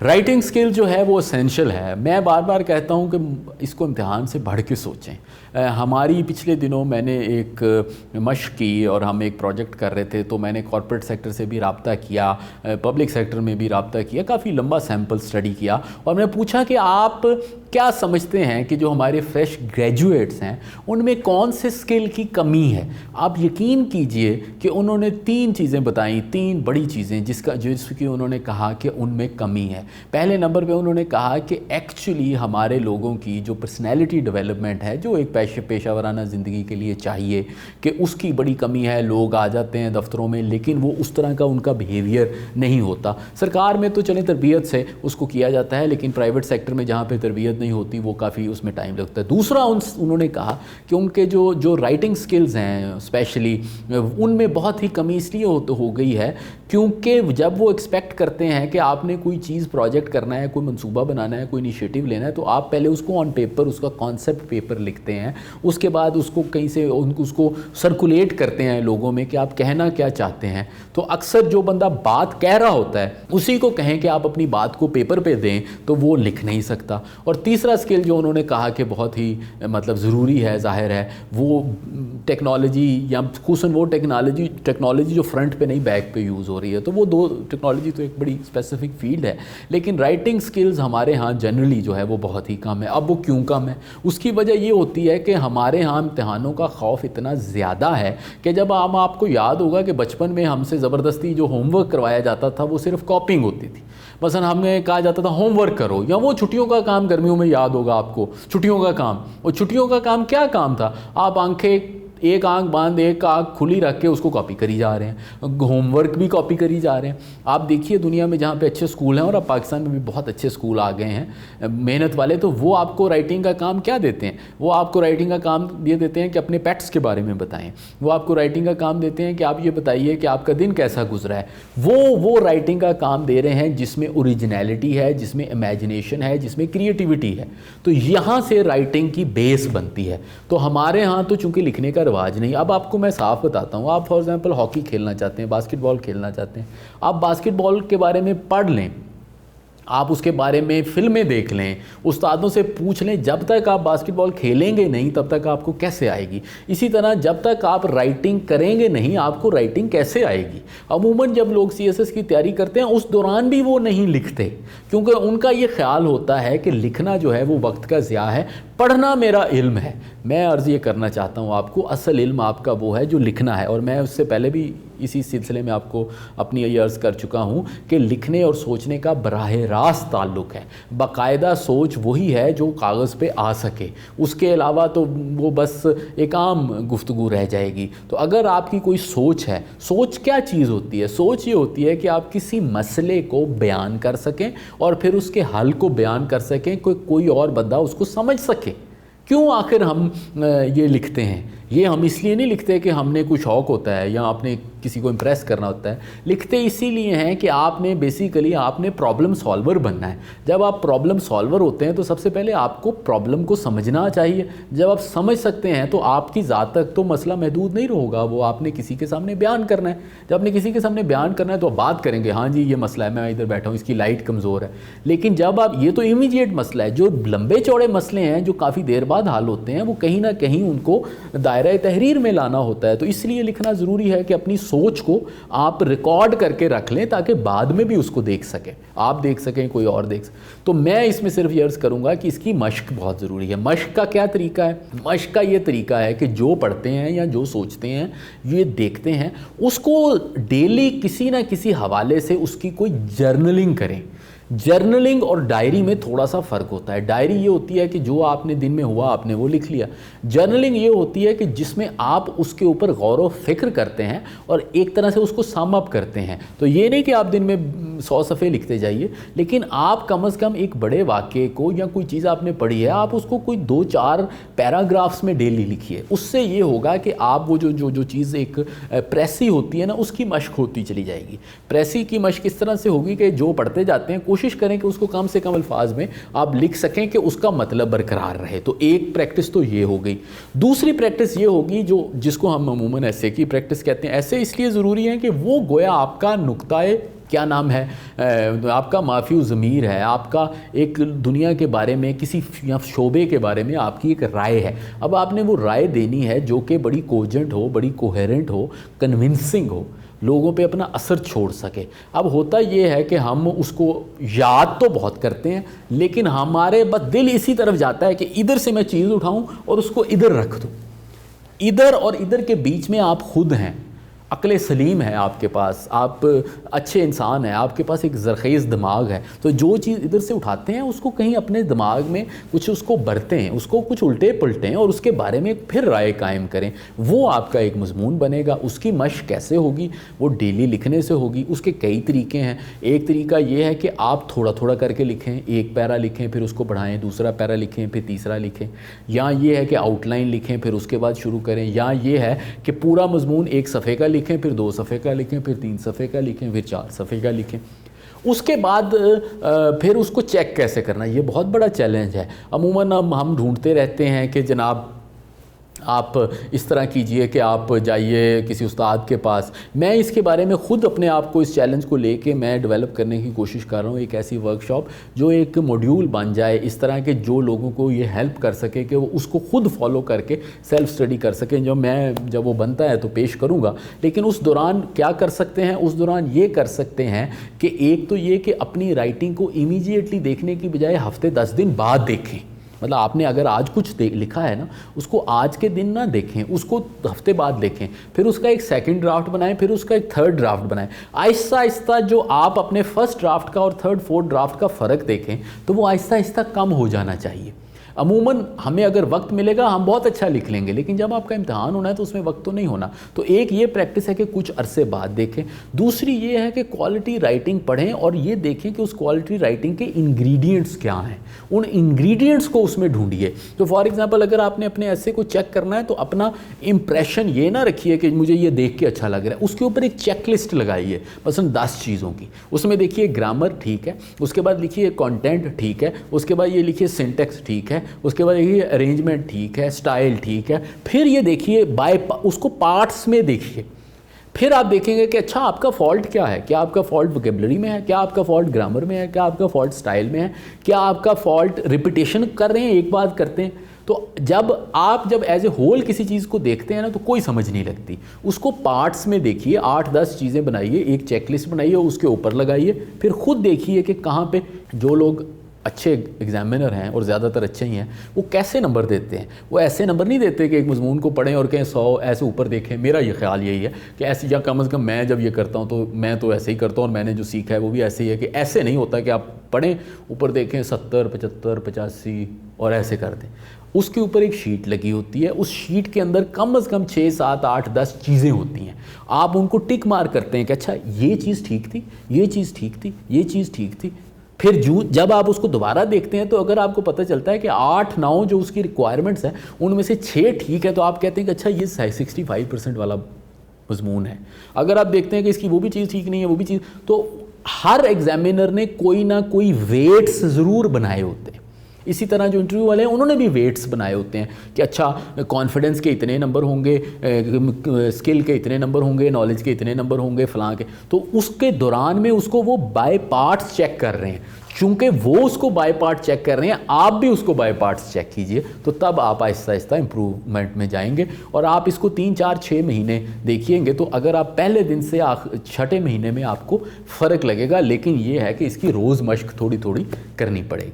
Writing سکل جو ہے وہ اسینشل ہے. میں بار بار کہتا ہوں کہ اس کو امتحان سے بڑھ کے سوچیں. ہماری پچھلے دنوں میں نے ایک مشق کی اور ہم ایک پروجیکٹ کر رہے تھے, تو میں نے کارپوریٹ سیکٹر سے بھی رابطہ کیا, پبلک سیکٹر میں بھی رابطہ کیا, کافی لمبا سیمپل اسٹڈی کیا, اور میں نے پوچھا کہ آپ کیا سمجھتے ہیں کہ جو ہمارے فریش گریجویٹس ہیں ان میں کون سے سکل کی کمی ہے. آپ یقین کیجئے کہ انہوں نے 3 چیزیں بتائیں, 3 بڑی چیزیں جس کی انہوں نے کہا کہ ان میں کمی ہے. پہلے نمبر پہ انہوں نے کہا کہ ایکچولی ہمارے لوگوں کی جو پرسنالٹی ڈیولپمنٹ ہے, جو ایک پیشہ ورانہ زندگی کے لیے چاہیے, کہ اس کی بڑی کمی ہے. لوگ آ جاتے ہیں دفتروں میں لیکن وہ اس طرح کا ان کا بیہیویئر نہیں ہوتا. سرکار میں تو چلیں تربیت سے اس کو کیا جاتا ہے, لیکن پرائیویٹ سیکٹر میں جہاں پہ تربیت نہیں ہوتی وہ کافی اس میں ٹائم لگتا ہے. دوسرا انہوں نے کہا کہ ان کے جو رائٹنگ سکلز ہیں اسپیشلی ان میں بہت ہی کمی اس لیے ہو گئی ہے کیونکہ جب وہ ایکسپیکٹ کرتے ہیں کہ آپ نے کوئی چیز پروجیکٹ کرنا ہے, کوئی منصوبہ بنانا ہے, کوئی انیشیٹو لینا ہے, تو آپ پہلے اس کو آن پیپر اس کا کانسیپٹ پیپر لکھتے ہیں, اس کے بعد اس کو کہیں سے اس کو سرکولیٹ کرتے ہیں لوگوں میں کہ آپ کہنا کیا چاہتے ہیں. تو اکثر جو بندہ بات کہہ رہا ہوتا ہے اسی کو کہیں کہ آپ اپنی بات کو پیپر پہ دیں تو وہ لکھ نہیں سکتا. اور تیسرا سکل جو انہوں نے کہا کہ بہت ہی ضروری ہے, ظاہر ہے, وہ ٹیکنالوجی, یا خصوصاً وہ ٹیکنالوجی جو فرنٹ پہ نہیں بیک پہ یوز ہو رہی ہے. تو وہ 2 ٹیکنالوجی تو ایک بڑی اسپیسیفک فیلڈ ہے, لیکن رائٹنگ سکلز ہمارے ہاں جنرلی جو ہے وہ بہت ہی کم ہے. اب وہ کیوں کم ہے؟ اس کی وجہ یہ ہوتی ہے کہ ہمارے ہاں امتحانوں کا خوف اتنا زیادہ ہے کہ جب آپ کو یاد ہوگا کہ بچپن میں ہم سے زبردستی جو ہوم ورک کروایا جاتا تھا وہ صرف کاپنگ ہوتی تھی. مثلا ہمیں کہا جاتا تھا ہوم ورک کرو, یا وہ چھٹیوں کا کام, گرمیوں میں یاد ہوگا آپ کو چھٹیوں کا کام. اور چھٹیوں کا کام کیا کام تھا؟ آپ آنکھیں ایک آنکھ باندھ ایک آنکھ کھلی رکھ کے اس کو کاپی کری جا رہے ہیں, ہوم ورک بھی کاپی کری جا رہے ہیں. آپ دیکھیے دنیا میں جہاں پہ اچھے اسکول ہیں, اور اب پاکستان میں بھی بہت اچھے اسکول آ گئے ہیں محنت والے, تو وہ آپ کو رائٹنگ کا کام کیا دیتے ہیں؟ وہ آپ کو رائٹنگ کا کام یہ دیتے ہیں کہ اپنے پیٹس کے بارے میں بتائیں. وہ آپ کو رائٹنگ کا کام دیتے ہیں کہ آپ یہ بتائیے کہ آپ کا دن کیسا گزرا ہے. وہ رائٹنگ کا کام دے رہے ہیں جس میں اوریجنیلٹی ہے, جس میں امیجنیشن ہے, جس میں کریٹیوٹی ہے. تو یہاں سے رائٹنگ کی بیس بنتی ہے. تو ہمارے ہاں تو چونکہ لکھنے کا رواج نہیں. اب آپ کو میں صاف بتاتا ہوں, آپ فار ایگزامپل ہاکی کھیلنا چاہتے ہیں, باسکٹ بال کھیلنا چاہتے ہیں, آپ باسکٹ بال کے بارے میں پڑھ لیں, آپ اس کے بارے میں فلمیں دیکھ لیں, استادوں سے پوچھ لیں, جب تک آپ باسکٹ بال کھیلیں گے نہیں تب تک آپ کو کیسے آئے گی؟ اسی طرح جب تک آپ رائٹنگ کریں گے نہیں آپ کو رائٹنگ کیسے آئے گی؟ عموماً جب لوگ CSS کی تیاری کرتے ہیں اس دوران بھی وہ نہیں لکھتے, کیونکہ ان کا یہ خیال ہوتا ہے کہ لکھنا جو ہے وہ وقت کا ضیاع ہے, پڑھنا میرا علم ہے. میں عرض یہ کرنا چاہتا ہوں آپ کو, اصل علم آپ کا وہ ہے جو لکھنا ہے. اور میں اس سے پہلے بھی اسی سلسلے میں آپ کو اپنی یہ عرض کر چکا ہوں کہ لکھنے اور سوچنے کا براہ راست تعلق ہے. باقاعدہ سوچ وہی ہے جو کاغذ پہ آ سکے, اس کے علاوہ تو وہ بس ایک عام گفتگو رہ جائے گی. تو اگر آپ کی کوئی سوچ ہے, سوچ کیا چیز ہوتی ہے؟ سوچ یہ ہوتی ہے کہ آپ کسی مسئلے کو بیان کر سکیں اور پھر اس کے حل کو بیان کر سکیں کہ کوئی اور بندہ اس کو سمجھ سکے. کیوں آخر ہم یہ لکھتے ہیں؟ یہ ہم اس لیے نہیں لکھتے کہ ہم نے کوئی شوق ہوتا ہے یا آپ نے کسی کو امپریس کرنا ہوتا ہے. لکھتے اسی لیے ہیں کہ آپ نے بیسیکلی آپ نے پرابلم سالور بننا ہے. جب آپ پرابلم سالور ہوتے ہیں تو سب سے پہلے آپ کو پرابلم کو سمجھنا چاہیے. جب آپ سمجھ سکتے ہیں تو آپ کی ذات تک تو مسئلہ محدود نہیں ہوگا, وہ آپ نے کسی کے سامنے بیان کرنا ہے. جب آپ نے کسی کے سامنے بیان کرنا ہے تو آپ بات کریں گے, ہاں جی یہ مسئلہ ہے, میں ادھر بیٹھا ہوں, اس کی لائٹ کمزور ہے. لیکن جب آپ, یہ تو امیڈیٹ مسئلہ ہے, جو لمبے چوڑے مسئلے ہیں جو کافی دیر بعد حل ہوتے ہیں, وہ کہیں نہ کہیں ان کو دائرہ تحریر میں لانا ہوتا ہے. تو اس لیے لکھنا ضروری ہے کہ اپنی سوچ کو آپ ریکارڈ کر کے رکھ لیں تاکہ بعد میں بھی اس کو دیکھ سکیں, آپ دیکھ سکیں, کوئی اور دیکھ سکیں. تو میں اس میں صرف یہ عرض کروں گا کہ اس کی مشق بہت ضروری ہے. مشق کا کیا طریقہ ہے؟ مشق کا یہ طریقہ ہے کہ جو پڑھتے ہیں یا جو سوچتے ہیں, یہ دیکھتے ہیں, اس کو ڈیلی کسی نہ کسی حوالے سے اس کی کوئی جرنلنگ کریں. جرنلنگ اور ڈائری میں تھوڑا سا فرق ہوتا ہے. ڈائری یہ ہوتی ہے کہ جو آپ نے دن میں ہوا آپ نے وہ لکھ لیا. جرنلنگ یہ ہوتی ہے کہ جس میں آپ اس کے اوپر غور و فکر کرتے ہیں اور ایک طرح سے اس کو سم اپ کرتے ہیں. تو یہ نہیں کہ آپ دن میں 100 صفحے لکھتے جائیے, لیکن آپ کم از کم ایک بڑے واقعے کو یا کوئی چیز آپ نے پڑھی ہے, آپ اس کو کوئی 2-4 پیراگرافس میں ڈیلی لکھیے. اس سے یہ ہوگا کہ آپ وہ جو چیز ایک پریسی ہوتی ہے نا, اس کی مشق ہوتی چلی جائے گی. پریسی کی مشق اس طرح سے ہوگی کہ جو پڑھتے جاتے ہیں کوشش کریں کہ اس کو کم سے کم الفاظ میں آپ لکھ سکیں کہ اس کا مطلب برقرار رہے. تو ایک پریکٹس تو یہ ہو گئی. دوسری پریکٹس یہ ہوگی جس کو ہم عموماً ایسے کی پریکٹس کہتے ہیں. ایسے اس لیے ضروری ہے کہ وہ گویا آپ کا نقطۂ کیا نام ہے آپ کا معافی و ضمیر ہے، آپ کا ایک دنیا کے بارے میں کسی شعبے کے بارے میں آپ کی ایک رائے ہے. اب آپ نے وہ رائے دینی ہے جو کہ بڑی کوجنٹ ہو، بڑی کوہیرنٹ ہو، کنونسنگ ہو، لوگوں پہ اپنا اثر چھوڑ سکے. اب ہوتا یہ ہے کہ ہم اس کو یاد تو بہت کرتے ہیں لیکن ہمارے بس دل اسی طرف جاتا ہے کہ ادھر سے میں چیز اٹھاؤں اور اس کو ادھر رکھ دوں. ادھر اور ادھر کے بیچ میں آپ خود ہیں، عقل سلیم ہے آپ کے پاس، آپ اچھے انسان ہیں، آپ کے پاس ایک زرخیز دماغ ہے، تو جو چیز ادھر سے اٹھاتے ہیں اس کو کہیں اپنے دماغ میں کچھ اس کو برتے ہیں، اس کو کچھ الٹے پلٹیں اور اس کے بارے میں پھر رائے قائم کریں. وہ آپ کا ایک مضمون بنے گا. اس کی مشق کیسے ہوگی؟ وہ ڈیلی لکھنے سے ہوگی. اس کے کئی طریقے ہیں. ایک طریقہ یہ ہے کہ آپ تھوڑا تھوڑا کر کے لکھیں، ایک پیرا لکھیں پھر اس کو بڑھائیں، دوسرا پیرا لکھیں پھر تیسرا لکھیں. یا یہ ہے کہ آؤٹ لائن لکھیں پھر اس کے بعد شروع کریں. یا یہ ہے کہ پورا مضمون ایک صفحے کا لکھیں پھر 2 صفحے کا لکھیں پھر 3 صفحے کا لکھیں پھر 4 صفحے کا لکھیں. اس کے بعد پھر اس کو چیک کیسے کرنا، یہ بہت بڑا چیلنج ہے. عموماً ہم ڈھونڈتے رہتے ہیں کہ جناب آپ اس طرح کیجئے کہ آپ جائیے کسی استاد کے پاس. میں اس کے بارے میں خود اپنے آپ کو اس چیلنج کو لے کے میں ڈیولپ کرنے کی کوشش کر رہا ہوں ایک ایسی ورکشاپ جو ایک موڈیول بن جائے اس طرح کہ جو لوگوں کو یہ ہیلپ کر سکے کہ وہ اس کو خود فالو کر کے سیلف اسٹڈی کر سکیں. جب وہ بنتا ہے تو پیش کروں گا. لیکن اس دوران کیا کر سکتے ہیں؟ اس دوران یہ کر سکتے ہیں کہ ایک تو یہ کہ اپنی رائٹنگ کو امیجیٹلی دیکھنے کی بجائے ہفتے 10 دن بعد دیکھیں. مطلب آپ نے اگر آج کچھ لکھا ہے نا، اس کو آج کے دن نہ دیکھیں، اس کو ہفتے بعد دیکھیں، پھر اس کا ایک سیکنڈ ڈرافٹ بنائیں، پھر اس کا ایک تھرڈ ڈرافٹ بنائیں. آہستہ آہستہ جو آپ اپنے فرسٹ ڈرافٹ کا اور تھرڈ فورتھ ڈرافٹ کا فرق دیکھیں تو وہ آہستہ آہستہ کم ہو جانا چاہیے. عموماً ہمیں اگر وقت ملے گا ہم بہت اچھا لکھ لیں گے، لیکن جب آپ کا امتحان ہونا ہے تو اس میں وقت تو نہیں ہونا. تو ایک یہ پریکٹس ہے کہ کچھ عرصے بعد دیکھیں. دوسری یہ ہے کہ کوالٹی رائٹنگ پڑھیں اور یہ دیکھیں کہ اس کوالٹی رائٹنگ کے انگریڈینٹس کیا ہیں، ان انگریڈینٹس کو اس میں ڈھونڈیے. تو فار ایگزامپل اگر آپ نے اپنے ایسے کو چیک کرنا ہے تو اپنا امپریشن یہ نہ رکھیے کہ مجھے یہ دیکھ کے اچھا لگ رہا ہے، اس کے اوپر ایک چیک لسٹ لگائیے مثلا 10 چیزوں کی. اس میں دیکھیے گرامر ٹھیک ہے، اس کے بعد لکھیے کانٹینٹ ٹھیک ہے، اس کے بعد یہ لکھیے سنٹیکس ٹھیک ہے، اس کے بعد دیکھیے ارینجمنٹ ٹھیک ہے، سٹائل ٹھیک ہے. پھر یہ دیکھیے اس کو پارٹس میں دیکھیے. پھر آپ دیکھیں گے کہ اچھا آپ کا فالٹ کیا ہے. کیا آپ کا فالٹ ووکیبلری میں ہے؟ کیا آپ کا فالٹ گرامر میں ہے؟ کیا آپ کا فالٹ سٹائل میں ہے؟ کیا آپ کا فالٹ ریپیٹیشن کر رہے ہیں، ایک بات کرتے ہیں؟ تو جب ایز اے ہول کسی چیز کو دیکھتے ہیں نا تو کوئی سمجھ نہیں لگتی. اس کو پارٹس میں دیکھیے، 8-10 چیزیں بنائیے، ایک چیک لسٹ بنائیے اور اس کے اوپر لگائیے. پھر خود دیکھیے کہ کہاں پہ جو لوگ اچھے ایگزامینر ہیں اور زیادہ تر اچھے ہی ہیں وہ کیسے نمبر دیتے ہیں. وہ ایسے نمبر نہیں دیتے کہ ایک مضمون کو پڑھیں اور کہیں 100 ایسے اوپر دیکھیں. میرا یہ خیال یہی ہے کہ ایسے، یا کم از کم میں جب یہ کرتا ہوں تو میں تو ایسے ہی کرتا ہوں اور میں نے جو سیکھا ہے وہ بھی ایسے ہی ہے کہ ایسے نہیں ہوتا کہ آپ پڑھیں اوپر دیکھیں 70 75 85 اور ایسے کر دیں. اس کے اوپر ایک شیٹ لگی ہوتی ہے، اس شیٹ کے اندر کم از کم 6 7 8 10 چیزیں ہوتی ہیں. آپ ان کو ٹک مار کرتے ہیں کہ اچھا یہ چیز ٹھیک تھی، یہ چیز ٹھیک تھی، یہ چیز ٹھیک تھی. پھر جب آپ اس کو دوبارہ دیکھتے ہیں تو اگر آپ کو پتہ چلتا ہے کہ 8-9 جو اس کی ریکوائرمنٹس ہیں ان میں سے 6 ٹھیک ہے تو آپ کہتے ہیں کہ اچھا یہ 65% والا مضمون ہے. اگر آپ دیکھتے ہیں کہ اس کی وہ بھی چیز ٹھیک نہیں ہے، وہ بھی چیز، تو ہر ایگزامینر نے کوئی نہ کوئی ویٹس ضرور بنائے ہوتے ہیں. اسی طرح جو انٹرویو والے ہیں انہوں نے بھی ویٹس بنائے ہوتے ہیں کہ اچھا کانفیڈنس کے اتنے نمبر ہوں گے، اسکل کے اتنے نمبر ہوں گے، نالج کے اتنے نمبر ہوں گے، فلاں کے. تو اس کے دوران میں اس کو وہ بائی پارٹس چیک کر رہے ہیں. چونکہ وہ اس کو بائی پارٹ چیک کر رہے ہیں، آپ بھی اس کو بائی پارٹس چیک کیجئے. تو تب آپ آہستہ آہستہ امپروومنٹ میں جائیں گے. اور آپ اس کو 3-4-6 مہینے دیکھیں گے تو اگر آپ پہلے دن سے 6ٹے مہینے میں آپ کو فرق لگے گا. لیکن یہ ہے کہ اس کی روز مشق تھوڑی تھوڑی کرنی پڑے گی.